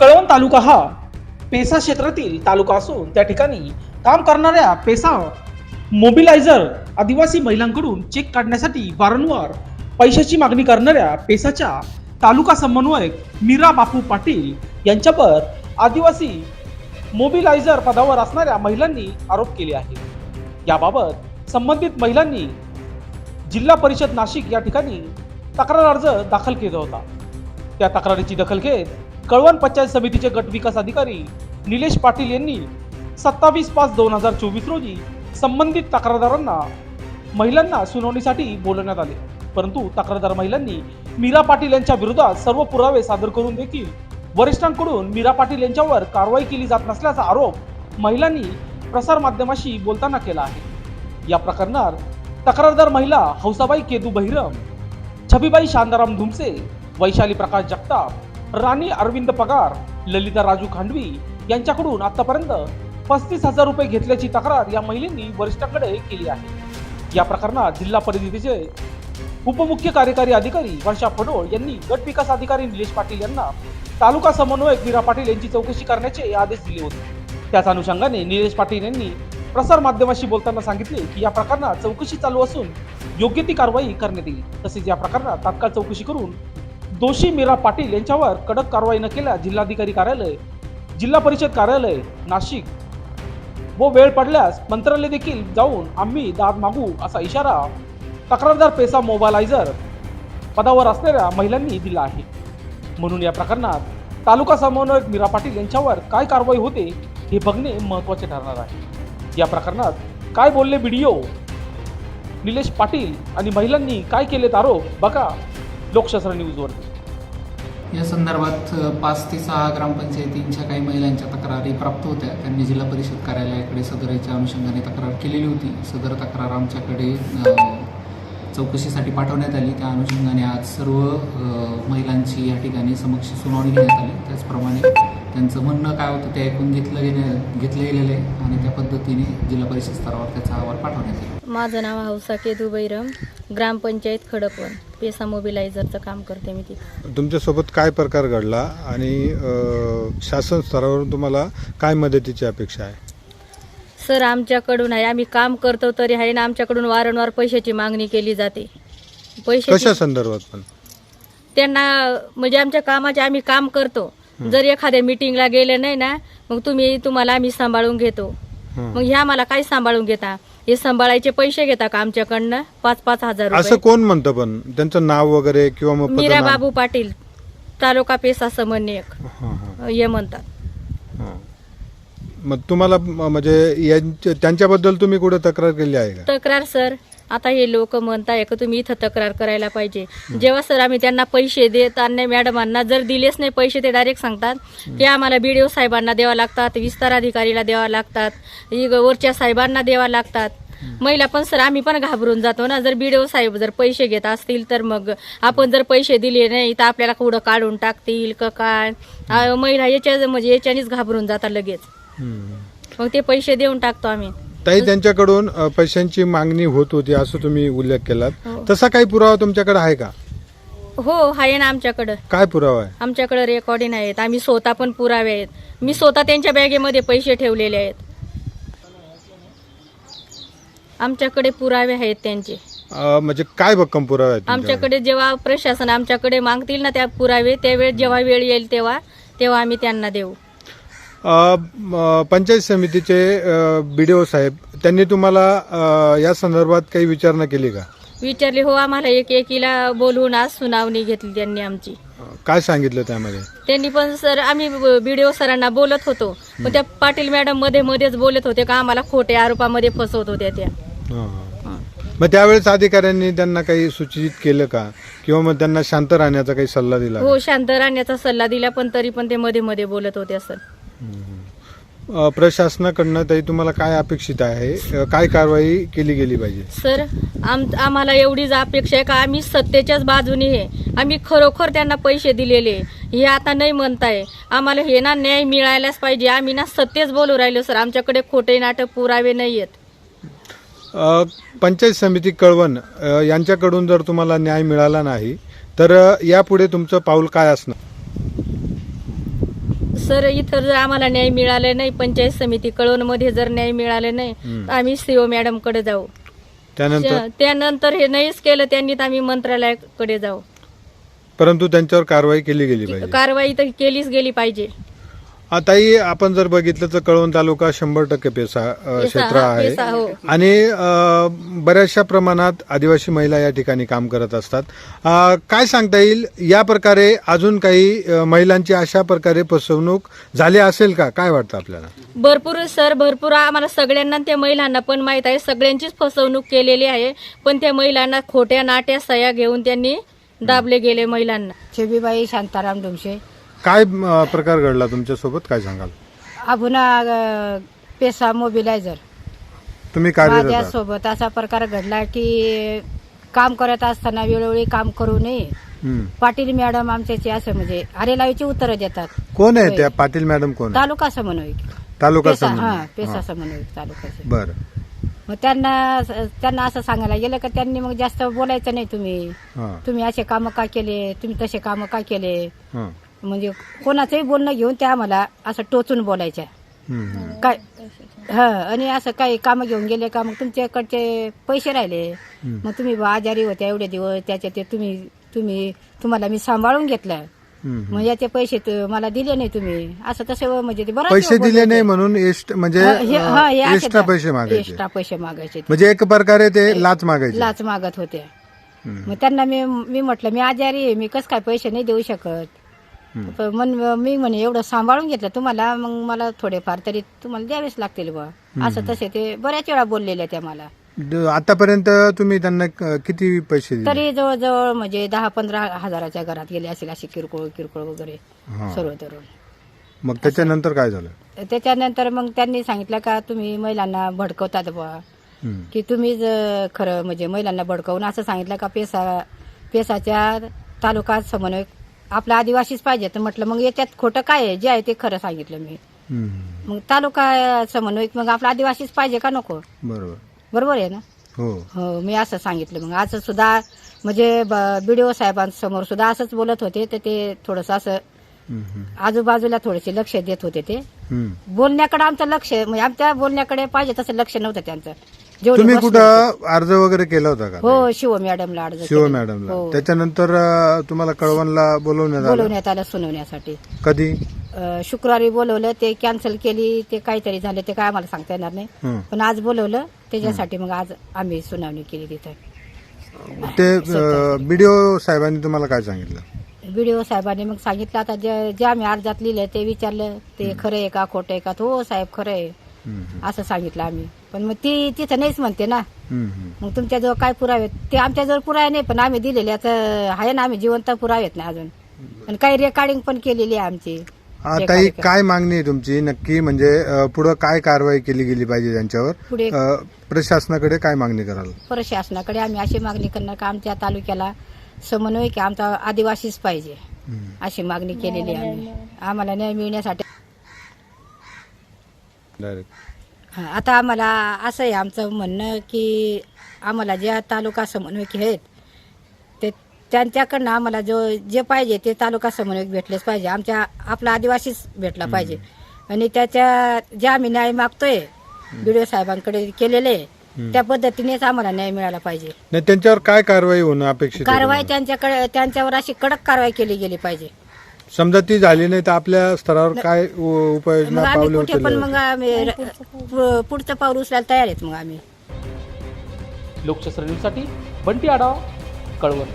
कळवण तालुका हा पेसा क्षेत्रातील तालुका असून त्या ठिकाणी काम करणाऱ्या पेसा मोबिलायझर आदिवासी महिलांकडून चेक काढण्यासाठी वारंवार पैशाची मागणी करणाऱ्या पेसाच्या तालुका समन्वयक मीरा बापू पाटील यांच्यावर आदिवासी मोबिलायझर पदावर असणाऱ्या महिलांनी आरोप केले आहे। याबाबत संबंधित महिलांनी जिल्हा परिषद नाशिक या ठिकाणी तक्रार अर्ज दाखल केला होता। त्या तक्रारीची दखल घेत कळवण पंचायत समितीचे गट विकास अधिकारी निलेश पाटील यांनी 27/5/2024 रोजी संबंधित तक्रारदारांना महिलांना सुनावणीसाठी बोलवण्यात आले, परंतु तक्रारदार महिलांनी मीरा पाटील यांच्या विरोधात सर्व पुरावे सादर करून देखील वरिष्ठांकडून मीरा पाटील यांच्यावर कारवाई केली जात नसल्याचा आरोप महिलांनी प्रसार माध्यमाशी बोलताना केला आहे। या प्रकरणात तक्रारदार महिला हौसाबाई केदू बहिरम, छबीबाई शांताराम धुमसे, वैशाली प्रकाश जगताप, राणी अरविंद पगार, ललिता राजू खांडवी यांच्याकडून आतापर्यंत 35,000 रुपये घेतल्याची तक्रार या महिलांनी वरिष्ठांकडे केली आहे। या प्रकरणात जिल्हा परिषदेचे उपमुख्य कार्यकारी अधिकारी वर्षा फडोळ यांनी गट विकास अधिकारी निलेश पाटील यांना तालुका समन्वयक मीरा पाटील यांची चौकशी करण्याचे आदेश दिले होते। त्याच अनुषंगाने निलेश पाटील यांनी प्रसार माध्यमाशी बोलताना सांगितले की या प्रकरणात चौकशी चालू असून योग्य ती कारवाई करण्यात येईल। तसेच या प्रकरणात तात्काळ चौकशी करून दोषी मीरा पाटील यांच्यावर कडक कारवाई न केल्यास जिल्हाधिकारी कार्यालय, जिल्हा परिषद कार्यालय नाशिक व वेळ पडल्यास मंत्रालय देखील जाऊन आम्ही दाद मागू असा इशारा तक्रारदार पेसा मोबालायझर पदावर असणाऱ्या महिलांनी दिला आहे। म्हणून या प्रकरणात तालुका समन्वयक मीरा पाटील यांच्यावर काय कारवाई होते हे बघणे महत्त्वाचे ठरणार आहे। या प्रकरणात काय बोलले व्हिडिओ निलेश पाटील आणि महिलांनी काय केलेत आरोप बघा लोकशास्त्र न्यूजवर। या संदर्भात 5 ते 6 ग्रामपंचायतींच्या काही महिलांच्या तक्रारी प्राप्त होत्या। त्यांनी जिल्हा परिषद कार्यालयाकडे सदरच्या अनुषंगाने तक्रार केलेली होती। सदर तक्रार आमच्याकडे चौकशीसाठी पाठवण्यात आली। त्या अनुषंगाने आज सर्व महिलांची या ठिकाणी समक्ष सुनावणी घेण्यात आली। त्याचप्रमाणे त्यांचं म्हणणं काय होतं ते ऐकून घेतलं गेलेलं आहे आणि त्या पद्धतीने जिल्हा परिषद स्तरावर त्याचा अहवाल पाठवण्यात येईल। माझं नाव हौसा केदू बैरम, ग्रामपंचायत खडकवन, पेसा मोबिलायझरचं काम करते मी तिथे। तुमच्यासोबत काय प्रकार घडला आणि शासन स्तरावरून तुम्हाला काय मदतीची अपेक्षा आहे? सर, आमच्याकडून आहे, आम्ही काम करतो तरी आहे ना, आमच्याकडून वारंवार पैशाची मागणी केली जाते। कशा संदर्भात? पण त्यांना म्हणजे आमच्या कामाचे आम्ही काम करतो, जर एखाद्या मीटिंगला गेले नाही ना, मग तुम्हाला आम्ही सांभाळून घेतो। मग ह्या मला काय सांभाळून घेता? हे सांभाळायचे पैसे घेता का आमच्याकडनं? 5-5 हजार रुपये। असं कोण म्हणतं? पण त्यांचं नाव वगैरे किंवा मग मीरा बाबू पाटील, तालुका पेसा समन्वयक हे म्हणतात। मग तुम्हाला म्हणजे त्यांच्याबद्दल तुम्ही कुठे तक्रार केली आहे का? तक्रार सर, आता हे लोक म्हणताय की तुम्ही इथं तक्रार करायला पाहिजे। जेव्हा सर आम्ही त्यांना पैसे देताना मॅडमांना जर दिलेच नाही पैसे, ते डायरेक्ट सांगतात की आम्हाला BDO साहेबांना द्यावा लागतात, विस्तार अधिकारीला द्यावा लागतात, वरच्या साहेबांना द्यावा लागतात। महिला पण सर आम्ही पण घाबरून जातो ना, जर BDO साहेब जर पैसे घेत असतील तर मग आपण जर पैसे दिले नाही तर आपल्याला कुठं काढून टाकतील का काय? महिला याच्यानेच घाबरून जातात लगेच, मग ते पैसे देऊन टाकतो आम्ही। ताई, त्यांच्याकडून पैशांची मागणी होत होती असं तुम्ही उल्लेख केलात, तसा काही पुरावा तुमच्याकडे आहे का? हो आहे ना आमच्याकडं। काय पुरावा आहे? आमच्याकडे रेकॉर्डिंग आहेत, आम्ही स्वतः पण पुरावे आहेत। मी स्वतः त्यांच्या बॅगेमध्ये पैसे ठेवलेले आहेत, आमच्याकडे पुरावे आहेत त्यांचे। म्हणजे काय भक्कम पुरावे आहेत आमच्याकडे? जेव्हा प्रशासन आमच्याकडे मागतील ना त्या पुरावे, त्यावेळेस जेव्हा वेळ येईल तेव्हा आम्ही त्यांना देऊ। पंचायत समितीचे BDO साहेब त्यांनी तुम्हाला या संदर्भात काही विचारणा केली का? विचारली हो, आम्हाला एकीला बोलवून आज सुनावणी घेतली त्यांनी आमची। काय सांगितलं त्यामध्ये? त्यांनी पण सर आम्ही BDO सरांना बोलत होतो, पण त्या पाटील मॅडम मध्येच बोलत होते का आम्हाला खोट्या आरोपामध्ये फसवत होत्या त्या। मग त्यावेळेस अधिकाऱ्यांनी त्यांना काही सूचित केलं का किंवा मग त्यांना शांत राहण्याचा काही सल्ला दिला? हो, शांत राहण्याचा सल्ला दिला, पण तरी पण ते मध्ये बोलत होते सर। प्रशासनाकडनं तरी तुम्हाला काय अपेक्षित आहे? काय कारवाई केली गेली पाहिजे? सर, आम्हाला एवढीच अपेक्षा आहे का आम्ही सत्तेच्याच बाजूने आहे, आम्ही खरोखर त्यांना पैसे दिलेले, हे आता नाही म्हणताय। आम्हाला हे ना न्याय मिळायलाच पाहिजे, आम्ही ना सत्तेच बोलू राहिलो सर, आमच्याकडे खोटे नाटक पुरावे नाही आहेत। पंचायत समिती कळवण यांच्याकडून जर तुम्हाला न्याय मिळाला नाही तर यापुढे तुमचं पाऊल काय असणार? सर इथं जर आम्हाला न्याय मिळाला नाही, पंचायत समिती कळवणमध्ये जर न्याय मिळाले नाही तर आम्ही सीओ मॅडम कडे जाऊ. त्यानंतर हे नाहीच केलं त्यांनी तर आम्ही मंत्रालयाकडे जाऊ. परंतु त्यांच्यावर कारवाई केली गेली पाहिजे. कारवाई तर केलीच गेली पाहिजे. आताही आपण जर बघितलं तर कळवण तालुका 100% पेसा क्षेत्र आहे पेसा, हो. आणि बऱ्याचशा प्रमाणात आदिवासी महिला या ठिकाणी काम करत असतात. काय सांगता येईल या प्रकारे अजून काही महिलांची अशा प्रकारे फसवणूक झाली असेल का? काय वाटतं आपल्याला? भरपूर सर, भरपूर आम्हाला सगळ्यांना, त्या महिलांना पण माहित आहे, सगळ्यांचीच फसवणूक केलेली आहे. पण त्या महिलांना खोट्या नाट्या सह्या घेऊन त्यांनी दाबले गेले महिलांना. छबीबाई शांताराम डोमशे. काय प्रकार घडला तुमच्यासोबत, काय सांगाल? अभुना पेसा मोबिलायझर तुम्ही कार्यरत आहात. माझ्यासोबत असा प्रकार घडला की काम करत असताना वेळोवेळी काम करू नये. पाटील मॅडम आमच्याचे असं म्हणजे अरेलावीची उत्तरं देतात. कोण आहे त्या पाटील मॅडम? कोण? तालुका समन्वयक. तालुका पेसा, समन्वयक. पेसा समन्वयक तालुक्याचे. बरं. मग त्यांना असं सांगायला गेलं का त्यांनी मग जास्त बोलायचं नाही. तुम्ही असे कामं का केले, तुम्ही तसे कामं का केले, म्हणजे कोणाचंही बोलणं घेऊन त्या आम्हाला असं टोचून बोलायच्या. काय आणि असं काही कामं घेऊन गेले का मग तुमच्याकडचे पैसे राहिले, मग तुम्ही आजारी होत्या एवढे दिवस, त्याच्या ते तुम्हाला मी सांभाळून घेतलं, मग याचे पैसे मला दिले नाही तुम्ही, असं तसं म्हणजे ते बरं पैसे दिले नाही म्हणून म्हणजे एक्स्ट्रा पैसे मागायचे. एक्स्ट्रा पैसे मागायचे म्हणजे एक प्रकारे ते लाच मागायचे. लाच मागत होते. मग त्यांना मी म्हटलं मी आजारी आहे, मी कसं काय पैसे नाही देऊ शकत. मी म्हणे एवढं सांभाळून घेतलं तुम्हाला, मग मला थोडेफार तरी तुम्हाला द्यावेच लागतील बा, असं तसे ते बऱ्याच वेळा बोललेले त्या मला. आतापर्यंत तुम्ही त्यांना किती पैसे दिले? तरी जवळजवळ म्हणजे 10-15 हजाराच्या घरात गेले असेल, अशी किरकोळ वगैरे सर्व धरून. मग त्याच्यानंतर काय झालं? त्याच्यानंतर मग त्यांनी सांगितलं का तुम्ही महिलांना भडकवतात बा, की तुम्हीच खरं म्हणजे महिलांना भडकवून असं सांगितलं का पेसाच्या तालुका समन्वयक आपला आदिवासीच पाहिजे. तर म्हटलं मग याच्यात खोटं काय आहे, जे आहे ते खरं सांगितलं मी. मग तालुका समन्वयक मग आपला आदिवासीच पाहिजे का नको? बरोबर आहे ना? हो, मी असं सांगितलं. मग असं सुद्धा म्हणजे BDO साहेबांसमोर सुद्धा असंच बोलत होते. तर ते थोडंसं असं आजूबाजूला थोडेसे लक्ष देत होते. ते बोलण्याकडे आमचं लक्ष, म्हणजे आमच्या बोलण्याकडे पाहिजे तसं लक्ष नव्हतं त्यांचं. तुम्ही कुठं अर्ज वगैरे केला होता का? हो, शिव मॅडमला अर्ज. शिव मॅडमला. त्याच्यानंतर तुम्हाला कळवणला बोलवण्यात आलं सुनावण्यासाठी. कधी? शुक्रवारी बोलवलं, ते कॅन्सल केली, ते काहीतरी झालं, ते काय आम्हाला सांगता येणार नाही. पण आज बोलवलं त्याच्यासाठी, मग आज आम्ही सुनावणी केली तिथं. ते BDO साहेबांनी तुम्हाला काय सांगितलं? BDO साहेबांनी मग सांगितलं आता जे आम्ही अर्जात लिहिलं ते विचारलं, ते खरं आहे का खोटं आहे का? हो साहेब खरं आहे असं सांगितलं आम्ही. पण मग ती तिथं नाहीच म्हणते ना. मग तुमच्याजवळ काय पुरावे? ते आमच्याजवळ पुरावे नाही, पण आम्ही दिलेले आहे ना, आम्ही जिवंत पुरावेत ना अजून, आणि काही रेकॉर्डिंग पण केलेली आहे आमची. आता ही काय मागणी आहे तुमची नक्की? म्हणजे पुढे काय कारवाई केली गेली पाहिजे त्यांच्यावर? पुढे प्रशासनाकडे काय मागणी कराल? प्रशासनाकडे आम्ही अशी मागणी करणार का आमच्या तालुक्याला समन्वयक आमचा आदिवासीच पाहिजे, अशी मागणी केलेली आहे आम्ही. आम्हाला न्याय मिळण्यासाठी आता आम्हाला असं आहे आमचं म्हणणं की आम्हाला ज्या तालुका समन्वयक आहेत ते त्यांच्याकडनं आम्हाला जे पाहिजे ते तालुका समन्वयक भेटलेच पाहिजे. आपला आदिवासीच भेटला पाहिजे. आणि त्याच्या जे आम्ही न्याय मागतोय BDO साहेबांकडे केलेले त्या पद्धतीनेच आम्हाला न्याय मिळाला पाहिजे. नाही, त्यांच्यावर काय कारवाई होणं अपेक्षित? कारवाई त्यांच्यावर अशी कडक कारवाई केली गेली पाहिजे. समजा ती झाली नाही तर आपल्या स्तरावर काय उपाययोजना पावले कुठे पण उचलले? मग आम्ही पुढचं पाऊल उचलायला तयार आहेत. मग आम्ही लोकशास्त्र न्यूजसाठी बंटी आढाव, कळवण.